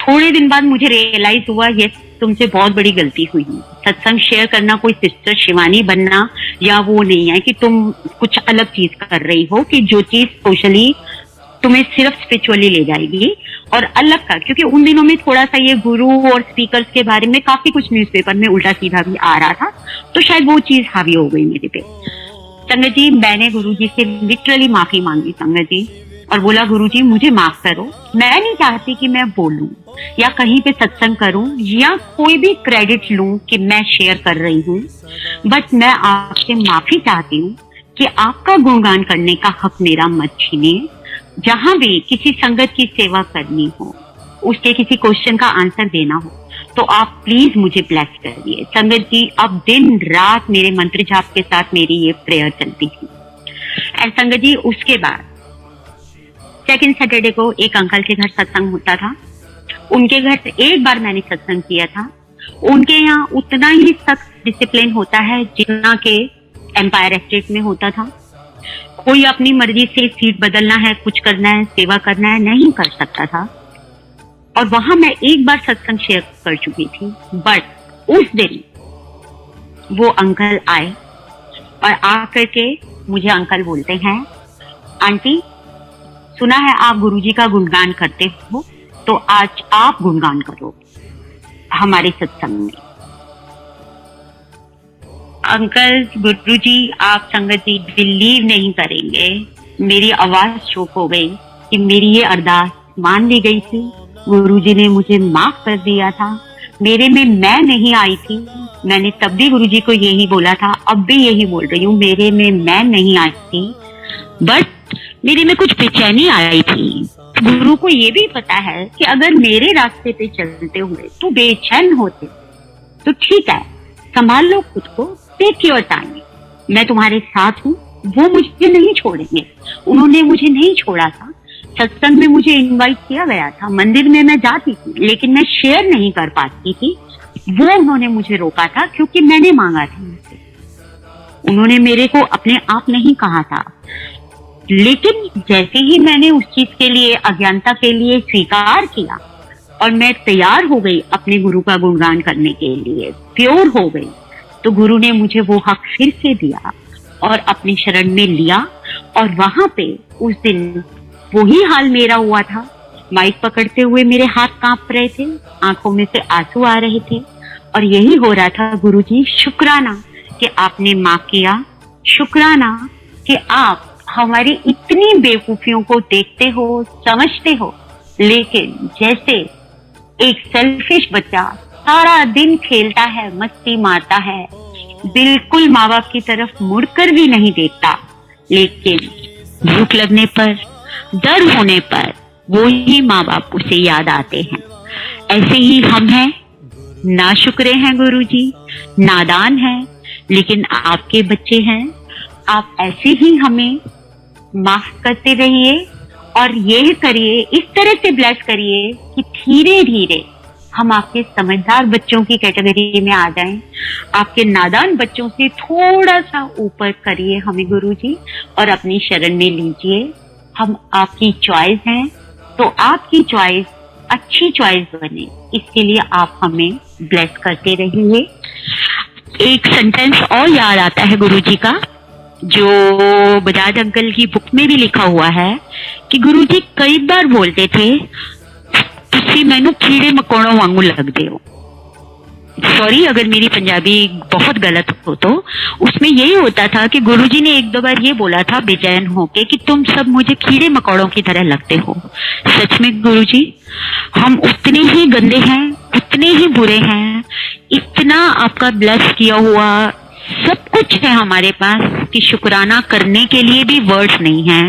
S2: थोड़े दिन बाद मुझे रियलाइज हुआ, ये तुमसे बहुत बड़ी गलती हुई। सत्संग शेयर करना कोई सिस्टर शिवानी बनना या वो नहीं है कि तुम कुछ अलग चीज कर रही हो, कि जो चीज सोशली तुम्हें सिर्फ स्पिरिचुअली ले जाएगी और अलग का। क्योंकि उन दिनों में थोड़ा सा ये गुरु और स्पीकर्स के बारे में काफी कुछ न्यूज़पेपर में उल्टा सीधा भी आ रहा था, तो शायद वो चीज हावी हो गई मेरे पे। संगत जी, मैंने गुरुजी से लिटरली माफी मांगी संगत जी, और बोला गुरुजी मुझे माफ करो, मैं नहीं चाहती कि मैं बोलूं या कहीं पे सत्संग करूं या कोई भी क्रेडिट लूं कि मैं शेयर कर रही हूं, बट मैं आपसे माफी चाहती हूं कि आपका गुणगान करने का हक मेरा मत छीनिए। जहां भी किसी संगत की सेवा करनी हो, उसके किसी क्वेश्चन का आंसर देना हो, तो आप प्लीज मुझे ब्लेस करिए। संगत जी, अब दिन रात मेरे मंत्र जाप के साथ मेरी ये प्रेयर चलती थी। एंड संगत जी, उसके बाद सेकंड सैटरडे को एक अंकल के घर सत्संग होता था। उनके घर एक बार मैंने सत्संग किया था। उनके यहाँ उतना ही सख्त डिसिप्लिन होता है जितना के एम्पायर एस्टेट में होता था। कोई अपनी मर्जी से सीट बदलना है, कुछ करना है, सेवा करना है, नहीं कर सकता था। और वहां मैं एक बार सत्संग शेयर कर चुकी थी, बट उस दिन वो अंकल आए और आकर के मुझे अंकल बोलते हैं, आंटी सुना है आप गुरुजी का गुणगान करते हो, तो आज आप गुणगान करो हमारे सत्संग में। अंकल, गुरुजी, आप संगत जी बिलीव नहीं करेंगे, मेरी आवाज चोक हो गई कि मेरी ये अरदास मान ली गई थी। गुरुजी ने मुझे माफ कर दिया था। मेरे में मैं नहीं आई थी। मैंने तब भी गुरुजी को यही बोला था, अब भी यही बोल रही हूँ, मेरे में मैं नहीं आई थी, बट मेरे में कुछ बेचैनी आई थी। गुरु को ये भी पता है कि अगर मेरे रास्ते पे चलते हुए तो बेचैन होते तो ठीक है, संभाल लो खुद को, टेक योर टाइम, मैं तुम्हारे साथ हूँ। वो मुझे नहीं छोड़ेंगे, उन्होंने मुझे नहीं छोड़ा था। सत्संग में मुझे इनवाइट किया गया था, मंदिर में मैं जाती थी, लेकिन मैं शेयर नहीं कर पाती थी। वो उन्होंने मुझे रोका था क्योंकि मैंने मांगा था उनसे। उन्होंने मेरे को अपने आप नहीं कहा था, लेकिन जैसे ही मैंने उस चीज के लिए, अज्ञानता के लिए स्वीकार किया और मैं तैयार हो गई अपने गुरु का गुणगान करने के लिए, प्योर हो गई, तो गुरु ने मुझे वो हक फिर से दिया और अपनी शरण में लिया। और वहां पे उस दिन वही हाल मेरा हुआ था। माइक पकड़ते हुए मेरे हाथ कांप रहे थे, आंखों में से आंसू आ रहे थे और यही हो रहा था, गुरुजी शुक्राना कि आपने माफ किया, शुक्राना कि आप हमारी इतनी बेवकूफियों को देखते हो, समझते हो, लेकिन जैसे एक सेल्फिश बच्चा सारा दिन खेलता है, मस्ती मारता है, बिल्कुल माँ बाप की तरफ मुड़कर भी नहीं देखता, लेकिन भूख लगने पर, डर होने पर वो ही माँ बाप उसे याद आते हैं। ऐसे ही हम हैं, नाशुक्रे हैं गुरुजी, नादान हैं, लेकिन आपके बच्चे हैं। आप ऐसे ही हमें माफ करते रहिए और ये करिए, इस तरह से ब्लेस करिए कि धीरे धीरे हम आपके समझदार बच्चों की कैटेगरी में आ जाएं। आपके नादान बच्चों से थोड़ा सा ऊपर करिए हमें गुरुजी और अपनी शरण में लीजिए। हम आपकी चॉइस हैं, तो आपकी चॉइस अच्छी चॉइस बने, इसके लिए आप हमें ब्लेस करते रहिए। एक सेंटेंस और याद आता है गुरुजी का, जो बजाज अंकल की बुक में भी लिखा हुआ है कि गुरुजी कई बार बोलते थे, तुसी मैनू कीड़े मकोड़ों वांगू लगदे हो। सॉरी अगर मेरी पंजाबी बहुत गलत हो, तो उसमें यही होता था कि गुरुजी ने एक दो बार ये बोला था बेचैन होके कि तुम सब मुझे कीड़े मकोड़ों की तरह लगते हो। सच में गुरुजी, हम उतने ही गंदे हैं, उतने ही बुरे हैं, इतना आपका ब्लेस किया हुआ सब कुछ है हमारे पास कि शुक्राना करने के लिए भी वर्ड्स नहीं है।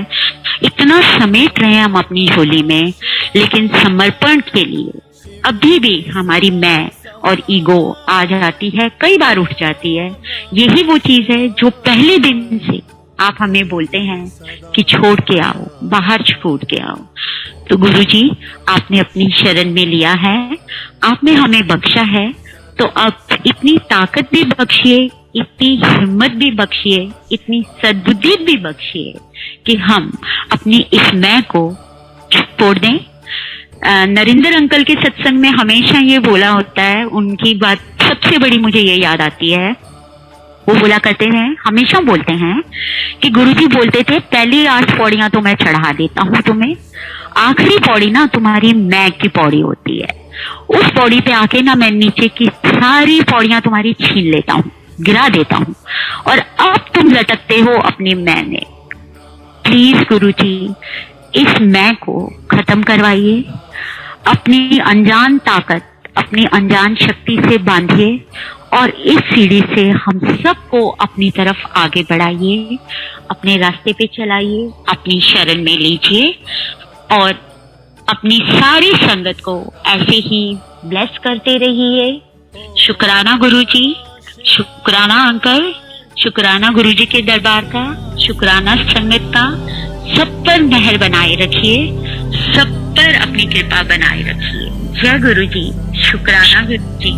S2: इतना समेट रहे हम अपनी झोली में, लेकिन समर्पण के लिए अभी भी हमारी मैं और ईगो आ जाती है, कई बार उठ जाती है। यही वो चीज है जो पहले दिन से आप हमें बोलते हैं कि छोड़ के आओ, बाहर छोड़ के आओ। तो गुरुजी, आपने अपनी शरण में लिया है, आपने हमें बख्शा है, तो आप इतनी ताकत भी बख्शिए, इतनी हिम्मत भी बख्शिए, इतनी सद्बुद्धि भी बख्शिए कि हम अपनी इस मैं को छोड़ दें। नरेंद्र अंकल के सत्संग में हमेशा ये बोला होता है, उनकी बात सबसे बड़ी मुझे ये याद आती है। वो बोला करते हैं, हमेशा बोलते हैं कि गुरुजी बोलते थे, पहली 8 पौड़ियां तो मैं चढ़ा देता हूँ तुम्हें, आखिरी पौड़ी ना तुम्हारी मैं की पौड़ी होती है। उस पौड़ी पे आके ना मैं नीचे की सारी पौड़ियां तुम्हारी छीन लेता हूँ, गिरा देता हूँ, और अब तुम लटकते हो अपनी मैं में। प्लीज गुरुजी, इस मैं को खत्म करवाइए, अपनी अनजान ताकत, अपनी अनजान शक्ति से बांधिए और इस सीढ़ी से हम सबको अपनी तरफ आगे बढ़ाइए, अपने रास्ते पे चलाइए, अपनी शरण में लीजिए और अपनी सारी संगत को ऐसे ही ब्लेस करते रहिए। शुक्राना गुरुजी, शुक्राना अंकल, शुक्राना गुरुजी के दरबार का, शुक्राना संगत का। सब पर मेहर बनाए रखिए, सब पर अपनी कृपा बनाए रखिए। जय गुरुजी, शुक्राना गुरुजी।